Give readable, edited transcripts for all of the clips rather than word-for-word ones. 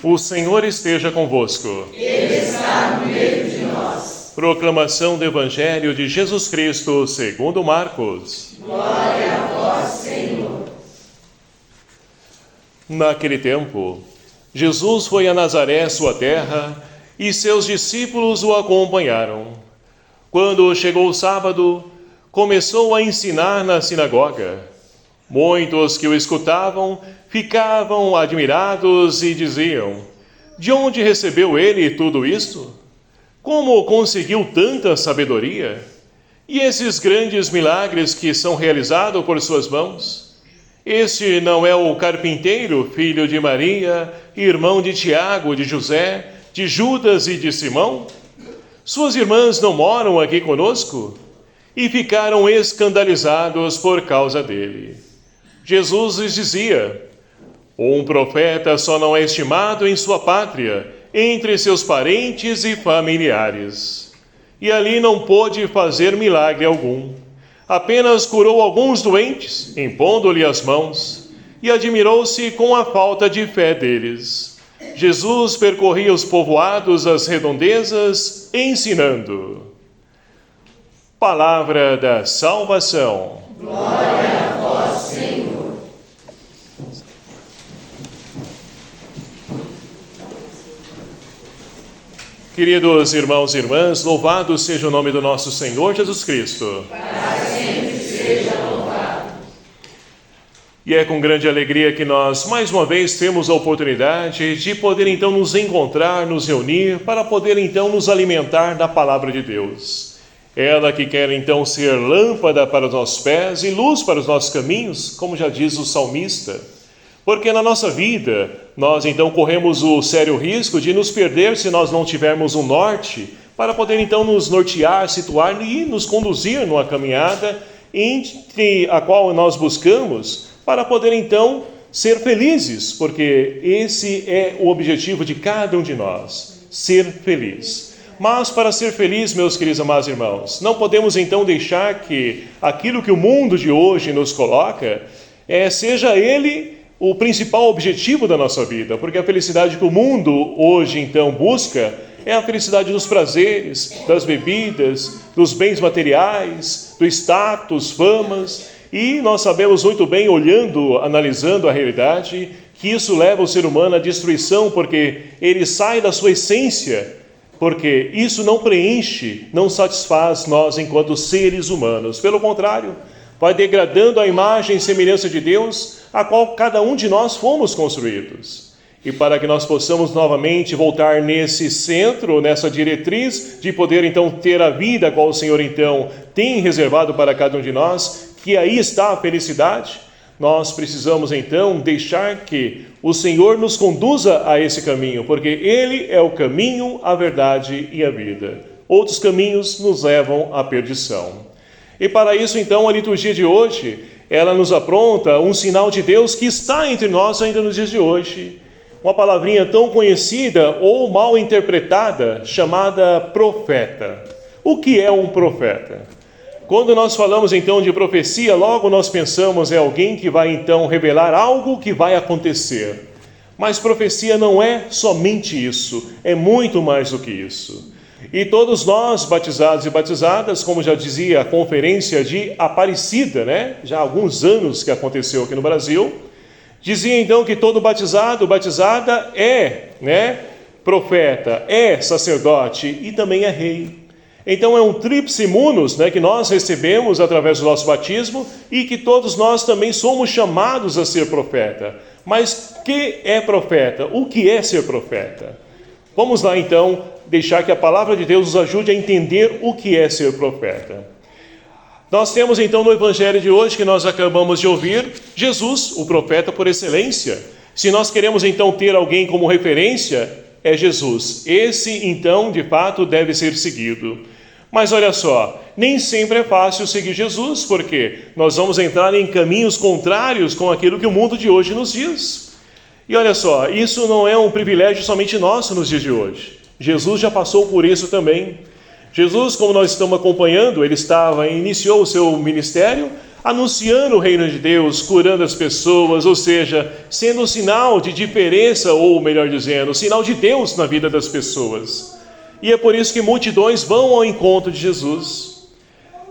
O Senhor esteja convosco. Ele está no meio de nós. Proclamação do Evangelho de Jesus Cristo segundo Marcos. Glória a vós, Senhor. Naquele tempo, Jesus foi a Nazaré, sua terra, e seus discípulos o acompanharam. Quando chegou o sábado, começou a ensinar na sinagoga. Muitos que o escutavam ficavam admirados e diziam: de onde recebeu ele tudo isto? Como conseguiu tanta sabedoria? E esses grandes milagres que são realizados por suas mãos? Este não é o carpinteiro, filho de Maria, irmão de Tiago, de José, de Judas e de Simão? Suas irmãs não moram aqui conosco? E ficaram escandalizados por causa dele. Jesus lhes dizia: um profeta só não é estimado em sua pátria, entre seus parentes e familiares. E ali não pôde fazer milagre algum. Apenas curou alguns doentes, impondo-lhe as mãos, e admirou-se com a falta de fé deles. Jesus percorria os povoados das redondezas, ensinando. Palavra da salvação. Glória a vós, Senhor. Queridos irmãos e irmãs, louvado seja o nome do nosso Senhor Jesus Cristo. Para sempre seja louvado. E é com grande alegria que nós, mais uma vez, temos a oportunidade de poder, então, nos encontrar, nos reunir, para poder, então, nos alimentar da Palavra de Deus. Ela que quer, então, ser lâmpada para os nossos pés e luz para os nossos caminhos, como já diz o salmista. Porque na nossa vida, nós então corremos o sério risco de nos perder se nós não tivermos um norte, para poder então nos nortear, situar e nos conduzir numa caminhada entre a qual nós buscamos, para poder então ser felizes, porque esse é o objetivo de cada um de nós, ser feliz. Mas para ser feliz, meus queridos amados irmãos, não podemos então deixar que aquilo que o mundo de hoje nos coloca, seja ele o principal objetivo da nossa vida, porque a felicidade que o mundo hoje então busca é a felicidade dos prazeres, das bebidas, dos bens materiais, do status, famas, e nós sabemos muito bem, olhando, analisando a realidade, que isso leva o ser humano à destruição, porque ele sai da sua essência, porque isso não preenche, não satisfaz nós enquanto seres humanos, pelo contrário, vai degradando a imagem e semelhança de Deus, a qual cada um de nós fomos construídos. E para que nós possamos novamente voltar nesse centro, nessa diretriz, de poder então ter a vida a qual o Senhor então tem reservado para cada um de nós, que aí está a felicidade, nós precisamos então deixar que o Senhor nos conduza a esse caminho, porque Ele é o caminho, a verdade e a vida. Outros caminhos nos levam à perdição. E para isso, então, a liturgia de hoje, ela nos apronta um sinal de Deus que está entre nós ainda nos dias de hoje. Uma palavrinha tão conhecida ou mal interpretada, chamada profeta. O que é um profeta? Quando nós falamos, então, de profecia, logo nós pensamos em alguém que vai, então, revelar algo que vai acontecer. Mas profecia não é somente isso, é muito mais do que isso. E todos nós, batizados e batizadas, como já dizia a conferência de Aparecida, já há alguns anos que aconteceu aqui no Brasil, dizia então que todo batizado, batizada é profeta, é sacerdote e também é rei. Então é um tríplice munus que nós recebemos através do nosso batismo e que todos nós também somos chamados a ser profeta. Mas que é profeta? O que é ser profeta? Vamos lá então deixar que a palavra de Deus nos ajude a entender o que é ser profeta. Nós temos então no Evangelho de hoje, que nós acabamos de ouvir, Jesus, o profeta por excelência. Se nós queremos então ter alguém como referência, é Jesus. Esse então, de fato, deve ser seguido. Mas olha só, nem sempre é fácil seguir Jesus, porque nós vamos entrar em caminhos contrários com aquilo que o mundo de hoje nos diz. E olha só, isso não é um privilégio somente nosso nos dias de hoje. Jesus já passou por isso também. Jesus, como nós estamos acompanhando, ele iniciou o seu ministério anunciando o reino de Deus, curando as pessoas, ou seja, sendo um sinal de diferença, ou melhor dizendo, um sinal de Deus na vida das pessoas. E é por isso que multidões vão ao encontro de Jesus.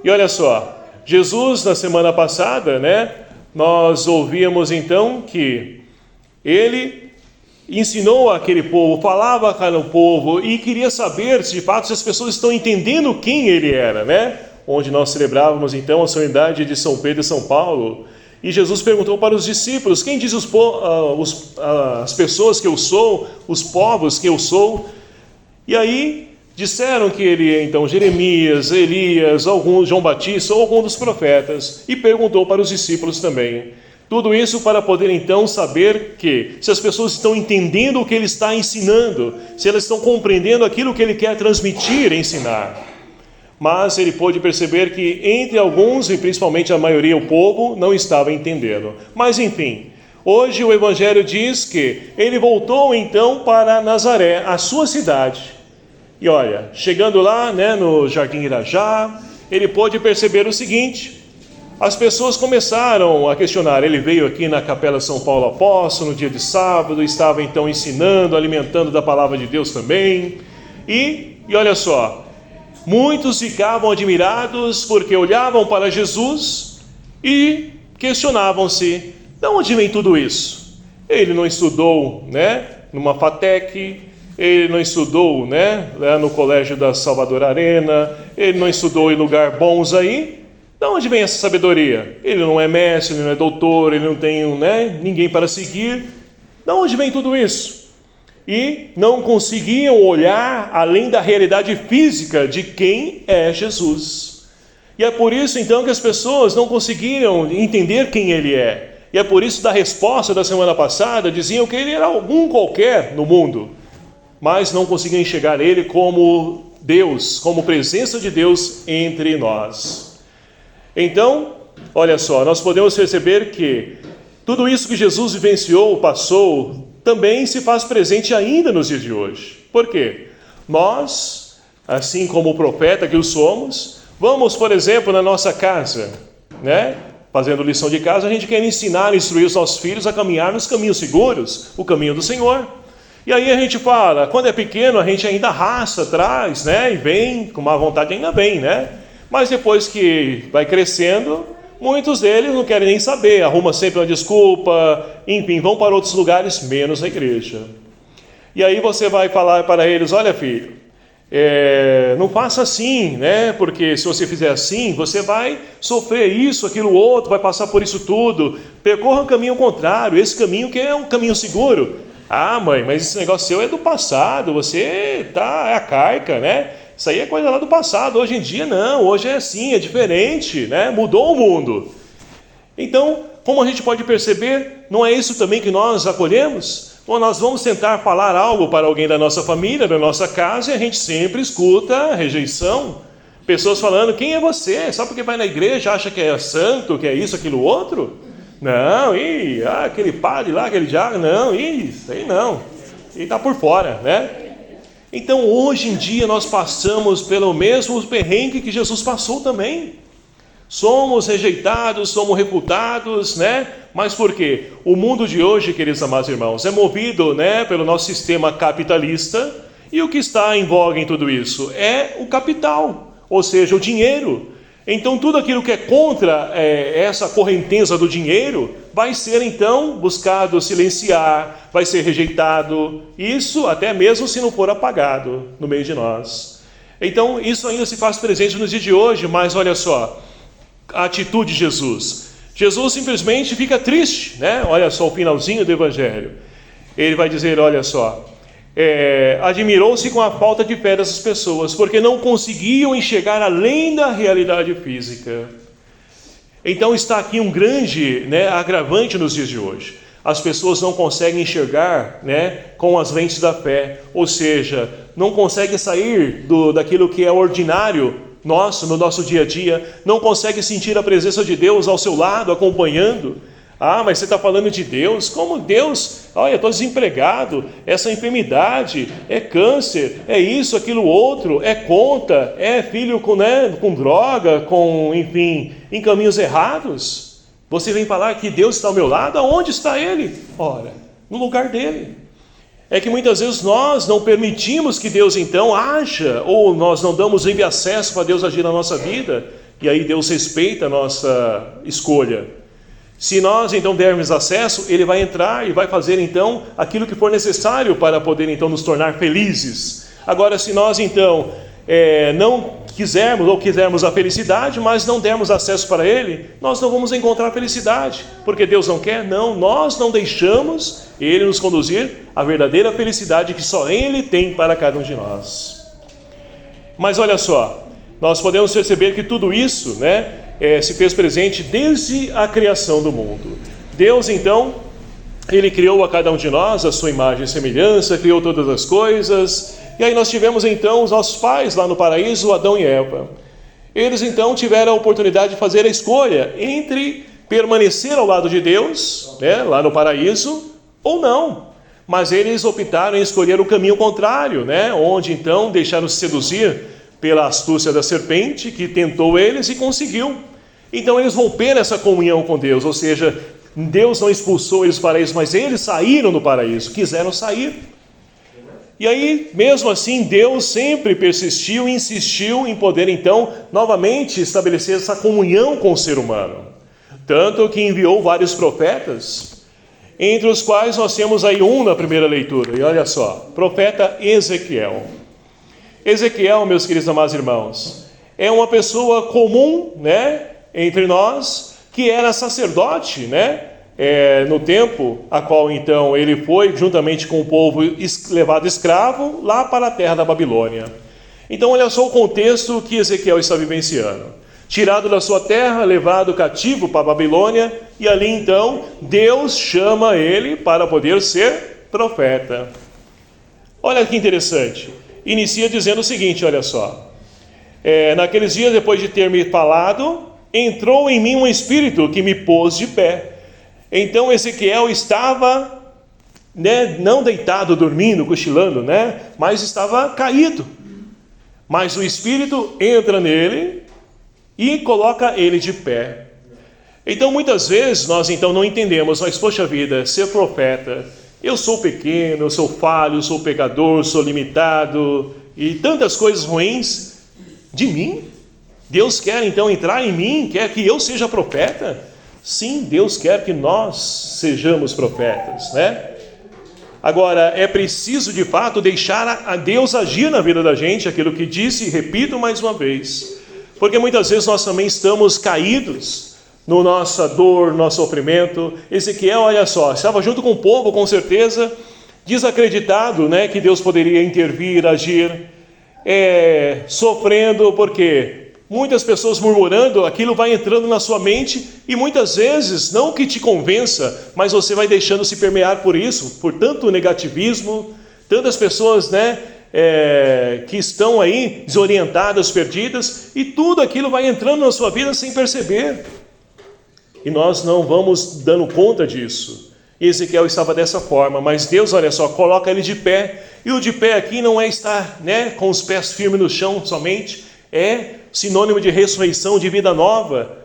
E olha só, Jesus na semana passada, nós ouvíamos então que ele ensinou aquele povo, falava com o povo e queria saber se de fato as pessoas estão entendendo quem ele era, onde nós celebrávamos então a solenidade de São Pedro e São Paulo. E Jesus perguntou para os discípulos: quem diz as pessoas que eu sou, os povos que eu sou? E aí disseram que ele é então Jeremias, Elias, João Batista ou algum dos profetas. E perguntou para os discípulos também. Tudo isso para poder então saber que se as pessoas estão entendendo o que ele está ensinando, se elas estão compreendendo aquilo que ele quer transmitir e ensinar. Mas ele pôde perceber que entre alguns, e principalmente a maioria, o povo, não estava entendendo. Mas enfim, hoje o Evangelho diz que ele voltou então para Nazaré, a sua cidade. E olha, chegando lá no Jardim Irajá, ele pôde perceber o seguinte: as pessoas começaram a questionar. Ele veio aqui na Capela São Paulo Apóstolo, no dia de sábado, estava então ensinando, alimentando da palavra de Deus também. E olha só, muitos ficavam admirados porque olhavam para Jesus e questionavam-se: de onde vem tudo isso? Ele não estudou, numa FATEC, ele não estudou, lá no colégio da Salvador Arena, ele não estudou em lugar bons aí. De onde vem essa sabedoria? Ele não é mestre, ele não é doutor, ele não tem ninguém para seguir. De onde vem tudo isso? E não conseguiam olhar além da realidade física de quem é Jesus. E é por isso então que as pessoas não conseguiram entender quem ele é. E é por isso da resposta da semana passada, diziam que ele era algum qualquer no mundo, mas não conseguiam enxergar ele como Deus, como presença de Deus entre nós. Então, olha só, nós podemos perceber que tudo isso que Jesus vivenciou, passou, também se faz presente ainda nos dias de hoje. Por quê? Nós, assim como o profeta que o somos, vamos, por exemplo, na nossa casa, fazendo lição de casa, a gente quer ensinar, instruir os nossos filhos a caminhar nos caminhos seguros, o caminho do Senhor. E aí a gente fala, quando é pequeno a gente ainda arrasta atrás, e vem, com má vontade ainda vem, Mas depois que vai crescendo, muitos deles não querem nem saber, arrumam sempre uma desculpa, enfim, vão para outros lugares, menos a igreja. E aí você vai falar para eles: olha filho, não faça assim, porque se você fizer assim, você vai sofrer isso, aquilo, outro, vai passar por isso tudo. Percorra o caminho contrário, esse caminho que é um caminho seguro. Ah, mãe, mas esse negócio seu é do passado, você é arcaica, Isso aí é coisa lá do passado, hoje em dia não, hoje é assim, é diferente, Mudou o mundo. Então, como a gente pode perceber, não é isso também que nós acolhemos? Ou nós vamos tentar falar algo para alguém da nossa família, da nossa casa, e a gente sempre escuta rejeição. Pessoas falando: quem é você? Só porque vai na igreja acha que é santo, que é isso, aquilo, outro? Não, aquele padre lá, aquele diácono, não, isso aí não. Ele está por fora, Então, hoje em dia, nós passamos pelo mesmo perrengue que Jesus passou também. Somos rejeitados, somos reputados, Mas por quê? O mundo de hoje, queridos amados irmãos, é movido, pelo nosso sistema capitalista. E o que está em voga em tudo isso? É o capital, ou seja, o dinheiro. Então, tudo aquilo que é contra essa correnteza do dinheiro vai ser, então, buscado silenciar, vai ser rejeitado. Isso até mesmo se não for apagado no meio de nós. Então, isso ainda se faz presente nos dias de hoje, mas olha só, a atitude de Jesus. Jesus simplesmente fica triste, Olha só o finalzinho do Evangelho. Ele vai dizer, olha só, admirou-se com a falta de fé dessas pessoas, porque não conseguiam enxergar além da realidade física. Então está aqui um grande agravante nos dias de hoje. As pessoas não conseguem enxergar com as lentes da fé, ou seja, não conseguem sair daquilo que é ordinário no nosso dia a dia, não conseguem sentir a presença de Deus ao seu lado, acompanhando. Ah, mas você está falando de Deus? Como Deus? Olha, estou desempregado, essa enfermidade, é câncer, é isso, aquilo, outro, é conta, é filho com droga, enfim, em caminhos errados. Você vem falar que Deus está ao meu lado? Aonde está Ele? Ora, no lugar dele. É que muitas vezes nós não permitimos que Deus então haja, ou nós não damos livre acesso para Deus agir na nossa vida, e aí Deus respeita a nossa escolha. Se nós então dermos acesso, Ele vai entrar e vai fazer então aquilo que for necessário para poder então nos tornar felizes. Agora, se nós então não quisermos ou quisermos a felicidade, mas não dermos acesso para Ele, nós não vamos encontrar felicidade, porque Deus não quer? Não, nós não deixamos Ele nos conduzir à verdadeira felicidade que só Ele tem para cada um de nós. Mas olha só, nós podemos perceber que tudo isso, se fez presente desde a criação do mundo. Deus então, Ele criou a cada um de nós a sua imagem e semelhança, criou todas as coisas. E aí nós tivemos então os nossos pais lá no paraíso, Adão e Eva. Eles então tiveram a oportunidade de fazer a escolha entre permanecer ao lado de Deus, lá no paraíso, ou não. Mas eles optaram em escolher o caminho contrário, onde então deixaram se seduzir pela astúcia da serpente, que tentou eles e conseguiu. Então eles romperam essa comunhão com Deus, ou seja, Deus não expulsou eles do paraíso, mas eles saíram do paraíso, quiseram sair. E aí, mesmo assim, Deus sempre persistiu e insistiu em poder, então, novamente estabelecer essa comunhão com o ser humano. Tanto que enviou vários profetas, entre os quais nós temos aí na primeira leitura. E olha só, profeta Ezequiel. Ezequiel, meus queridos amados irmãos, é uma pessoa comum, entre nós, que era sacerdote, no tempo a qual então ele foi juntamente com o povo levado escravo lá para a terra da Babilônia. Então olha só o contexto que Ezequiel está vivenciando. Tirado da sua terra, levado cativo para a Babilônia, e ali então Deus chama ele para poder ser profeta. Olha que interessante, inicia dizendo o seguinte, olha só: naqueles dias, depois de ter me falado, entrou em mim um espírito que me pôs de pé. Então Ezequiel estava, não deitado, dormindo, cochilando, mas estava caído. Mas o Espírito entra nele e coloca ele de pé. Então muitas vezes nós então não entendemos, mas poxa vida, ser profeta, eu sou pequeno, eu sou falho, eu sou pecador, sou limitado, e tantas coisas ruins de mim. Deus quer então entrar em mim, quer que eu seja profeta? Sim, Deus quer que nós sejamos profetas, Agora, é preciso de fato deixar a Deus agir na vida da gente, aquilo que disse e repito mais uma vez, porque muitas vezes nós também estamos caídos no nossa dor, no nosso sofrimento. Ezequiel, olha só, estava junto com o povo, com certeza, desacreditado, que Deus poderia intervir, agir, sofrendo, porque muitas pessoas murmurando, aquilo vai entrando na sua mente, e muitas vezes, não que te convença, mas você vai deixando se permear por isso, por tanto negativismo, tantas pessoas, que estão aí desorientadas, perdidas, e tudo aquilo vai entrando na sua vida sem perceber. E nós não vamos dando conta disso. Ezequiel estava dessa forma, mas Deus, olha só, coloca ele de pé, e o de pé aqui não é estar, com os pés firmes no chão somente, é sinônimo de ressurreição, de vida nova.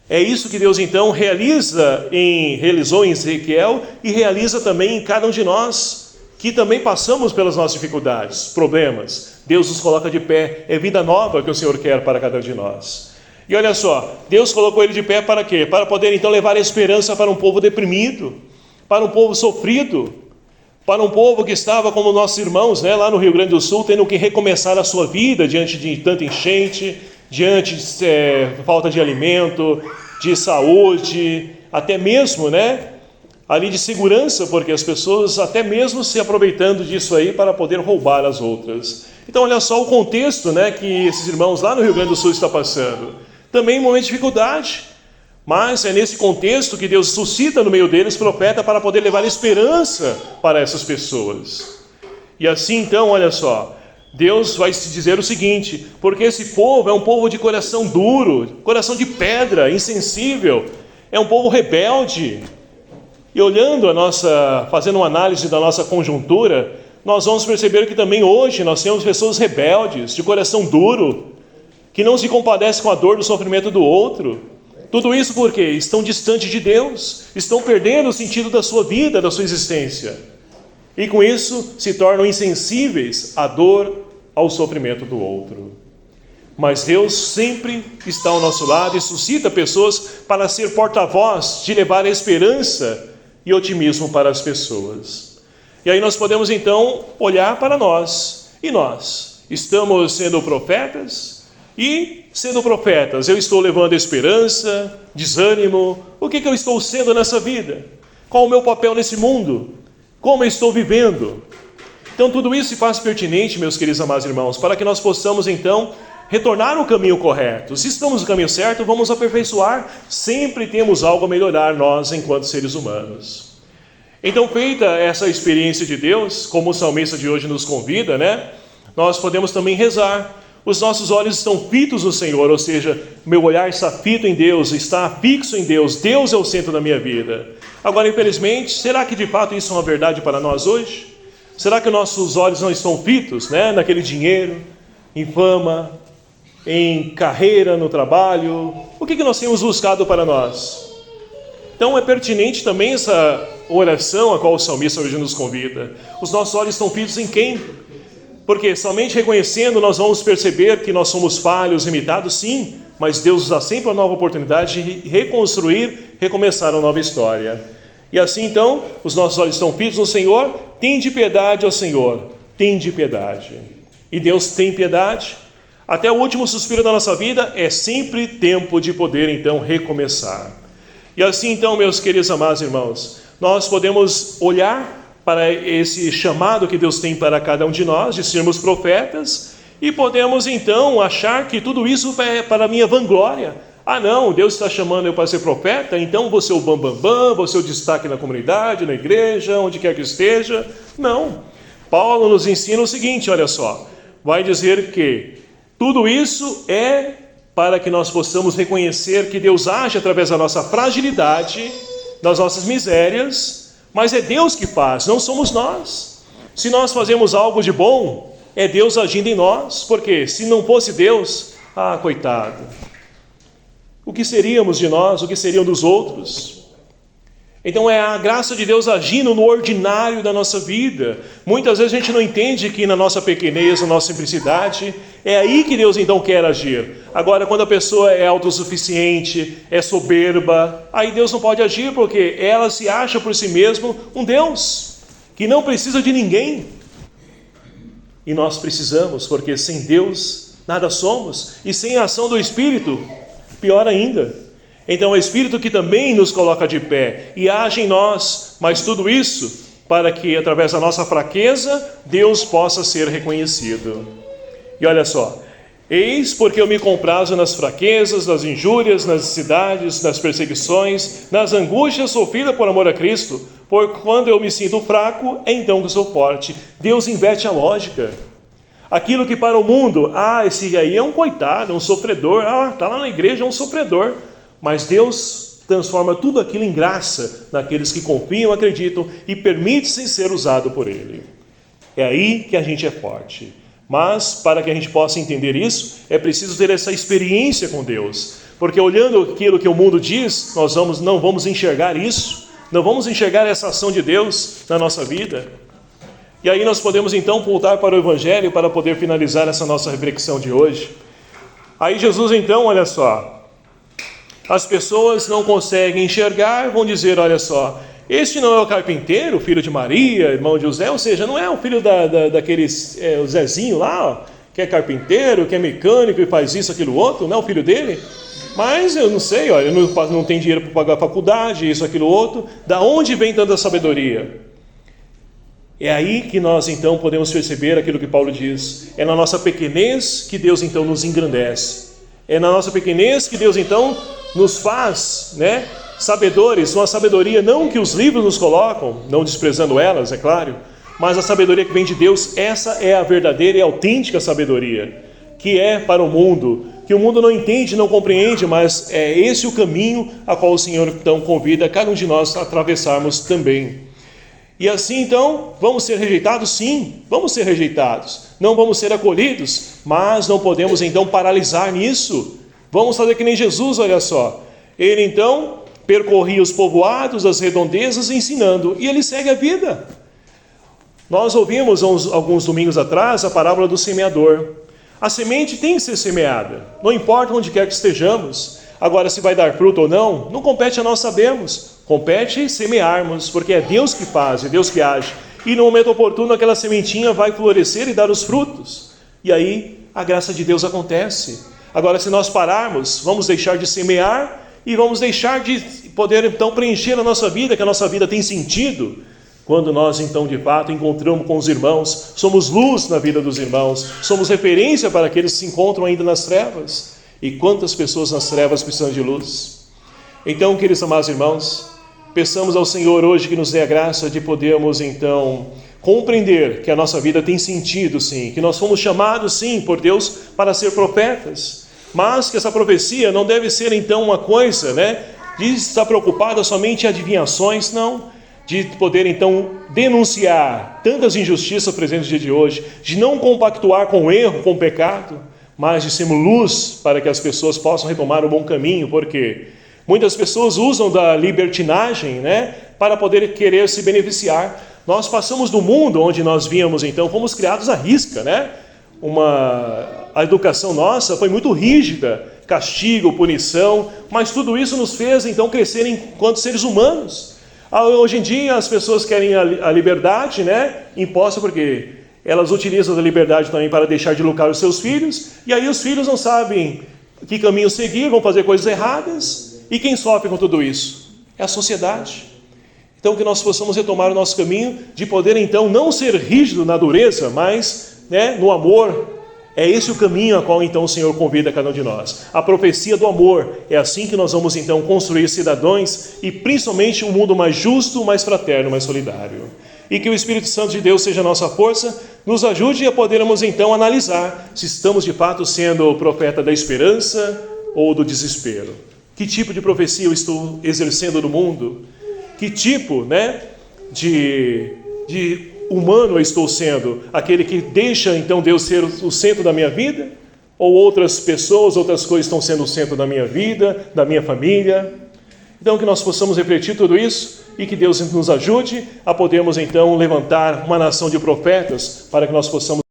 É isso que Deus então realizou em Ezequiel e realiza também em cada um de nós, que também passamos pelas nossas dificuldades, problemas. Deus nos coloca de pé, é vida nova que o Senhor quer para cada um de nós. E olha só, Deus colocou ele de pé para quê? Para poder então levar a esperança para um povo deprimido, para um povo sofrido, para um povo que estava como nossos irmãos, lá no Rio Grande do Sul, tendo que recomeçar a sua vida diante de tanta enchente, diante de falta de alimento, de saúde, até mesmo, ali de segurança, porque as pessoas até mesmo se aproveitando disso aí para poder roubar as outras. Então olha só o contexto, que esses irmãos lá no Rio Grande do Sul estão passando. Também um momento de dificuldade. Mas é nesse contexto que Deus suscita no meio deles profeta para poder levar esperança para essas pessoas. E assim então, olha só, Deus vai se dizer o seguinte: porque esse povo é um povo de coração duro, coração de pedra, insensível, é um povo rebelde. E olhando fazendo uma análise da nossa conjuntura, nós vamos perceber que também hoje nós temos pessoas rebeldes, de coração duro, que não se compadecem com a dor do sofrimento do outro. Tudo isso porque estão distantes de Deus, estão perdendo o sentido da sua vida, da sua existência. E com isso se tornam insensíveis à dor, ao sofrimento do outro. Mas Deus sempre está ao nosso lado e suscita pessoas para ser porta-voz, de levar esperança e otimismo para as pessoas. E aí nós podemos então olhar para nós. E nós? Estamos sendo profetas? E sendo profetas, eu estou levando esperança, desânimo? O que eu estou sendo nessa vida? Qual o meu papel nesse mundo? Como eu estou vivendo? Então tudo isso se faz pertinente, meus queridos amados irmãos, para que nós possamos então retornar ao caminho correto. Se estamos no caminho certo, vamos aperfeiçoar. Sempre temos algo a melhorar nós enquanto seres humanos. Então, feita essa experiência de Deus, como o salmista de hoje nos convida, nós podemos também rezar. Os nossos olhos estão fitos no Senhor, ou seja, meu olhar está fito em Deus, está fixo em Deus. Deus é o centro da minha vida. Agora, infelizmente, será que de fato isso é uma verdade para nós hoje? Será que nossos olhos não estão fitos, naquele dinheiro, em fama, em carreira, no trabalho? O que nós temos buscado para nós? Então é pertinente também essa oração a qual o salmista hoje nos convida. Os nossos olhos estão fitos em quem? Porque somente reconhecendo nós vamos perceber que nós somos falhos, limitados, sim, mas Deus nos dá sempre uma nova oportunidade de reconstruir, recomeçar uma nova história. E assim então, os nossos olhos estão fitos no Senhor. Tende piedade ao Senhor, tende piedade. E Deus tem piedade. Até o último suspiro da nossa vida é sempre tempo de poder então recomeçar. E assim então, meus queridos amados irmãos, nós podemos olhar para esse chamado que Deus tem para cada um de nós, de sermos profetas, e podemos então achar que tudo isso é para a minha vanglória. Ah não, Deus está chamando eu para ser profeta, então vou ser o bambambam, vou ser o destaque na comunidade, na igreja, onde quer que esteja. Não. Paulo nos ensina o seguinte, olha só, vai dizer que tudo isso é para que nós possamos reconhecer que Deus age através da nossa fragilidade, das nossas misérias, mas é Deus que faz, não somos nós. Se nós fazemos algo de bom, é Deus agindo em nós, porque se não fosse Deus, coitado, o que seríamos de nós, o que seriam dos outros? Então é a graça de Deus agindo no ordinário da nossa vida. Muitas vezes a gente não entende que na nossa pequenez, na nossa simplicidade, é aí que Deus então quer agir. Agora, quando a pessoa é autossuficiente, é soberba, aí Deus não pode agir, porque ela se acha por si mesmo um Deus que não precisa de ninguém. E nós precisamos, porque sem Deus nada somos, e sem a ação do Espírito, pior ainda. Então é o Espírito que também nos coloca de pé e age em nós, mas tudo isso para que através da nossa fraqueza Deus possa ser reconhecido. E olha só, eis porque eu me comprazo nas fraquezas, nas injúrias, nas necessidades, nas perseguições, nas angústias sofridas por amor a Cristo, por quando eu me sinto fraco, é então que sou forte. Deus inverte a lógica. Aquilo que para o mundo, esse aí é um coitado, um sofredor, está lá na igreja, é um sofredor. Mas Deus transforma tudo aquilo em graça naqueles que confiam, acreditam e permitem-se ser usado por Ele. É aí que a gente é forte. Mas para que a gente possa entender isso, é preciso ter essa experiência com Deus. Porque olhando aquilo que o mundo diz, nós não vamos enxergar isso, não vamos enxergar essa ação de Deus na nossa vida. E aí nós podemos então voltar para o Evangelho para poder finalizar essa nossa reflexão de hoje. Aí Jesus então, olha só, as pessoas não conseguem enxergar, vão dizer, olha só, este não é o carpinteiro, filho de Maria, irmão de José, ou seja, não é o filho daqueles, o Zezinho lá, que é carpinteiro, que é mecânico e faz isso, aquilo, outro, não é o filho dele? Mas eu não sei, olha, não tem dinheiro para pagar a faculdade, isso, aquilo, outro, da onde vem tanta sabedoria? É aí que nós então podemos perceber aquilo que Paulo diz, é na nossa pequenez que Deus então nos engrandece, é na nossa pequenez que Deus então nos faz, sabedores, uma sabedoria não que os livros nos colocam, não desprezando elas, é claro, mas a sabedoria que vem de Deus, essa é a verdadeira e autêntica sabedoria, que é para o mundo que o mundo não entende, não compreende, mas é esse o caminho a qual o Senhor então convida cada um de nós a atravessarmos também. E assim então, vamos ser rejeitados? Sim, vamos ser rejeitados. Não vamos ser acolhidos, mas não podemos então paralisar nisso. Vamos fazer que nem Jesus, olha só. Ele então percorria os povoados, as redondezas, ensinando, e ele segue a vida. Nós ouvimos alguns domingos atrás a parábola do semeador. A semente tem que ser semeada, não importa onde quer que estejamos. Agora, se vai dar fruto ou não, não compete a nós sabermos. Compete semearmos, porque é Deus que faz, é Deus que age. E no momento oportuno, aquela sementinha vai florescer e dar os frutos. E aí, a graça de Deus acontece. Agora, se nós pararmos, vamos deixar de semear e vamos deixar de poder, então, preencher a nossa vida, que a nossa vida tem sentido. Quando nós, então, de fato, encontramos com os irmãos, somos luz na vida dos irmãos, somos referência para aqueles que se encontram ainda nas trevas. E quantas pessoas nas trevas precisam de luz? Então, queridos amados irmãos, peçamos ao Senhor hoje que nos dê a graça de podermos, então, compreender que a nossa vida tem sentido, sim, que nós fomos chamados, sim, por Deus para ser profetas, mas que essa profecia não deve ser, então, uma coisa, de estar preocupada somente em adivinhações, não. De poder então denunciar tantas injustiças presentes no dia de hoje, de não compactuar com o erro, com o pecado, mas de sermos luz para que as pessoas possam retomar o bom caminho, porque muitas pessoas usam da libertinagem, para poder querer se beneficiar. Nós passamos do mundo onde nós víamos então, fomos criados à risca, A educação nossa foi muito rígida, castigo, punição, mas tudo isso nos fez então crescer enquanto seres humanos. Hoje em dia as pessoas querem a liberdade, imposta, porque elas utilizam a liberdade também para deixar de lucrar os seus filhos, e aí os filhos não sabem que caminho seguir, vão fazer coisas erradas, e quem sofre com tudo isso? É a sociedade. Então que nós possamos retomar o nosso caminho de poder então não ser rígido na dureza, mas no amor. É esse o caminho a qual então o Senhor convida cada um de nós. A profecia do amor. É assim que nós vamos então construir cidadãos e principalmente um mundo mais justo, mais fraterno, mais solidário. E que o Espírito Santo de Deus seja a nossa força, nos ajude a podermos então analisar se estamos de fato sendo o profeta da esperança ou do desespero. Que tipo de profecia eu estou exercendo no mundo? Que tipo, de humano eu estou sendo? Aquele que deixa então Deus ser o centro da minha vida? Ou outras pessoas, outras coisas estão sendo o centro da minha vida, da minha família? Então que nós possamos refletir tudo isso e que Deus nos ajude a podermos então levantar uma nação de profetas para que nós possamos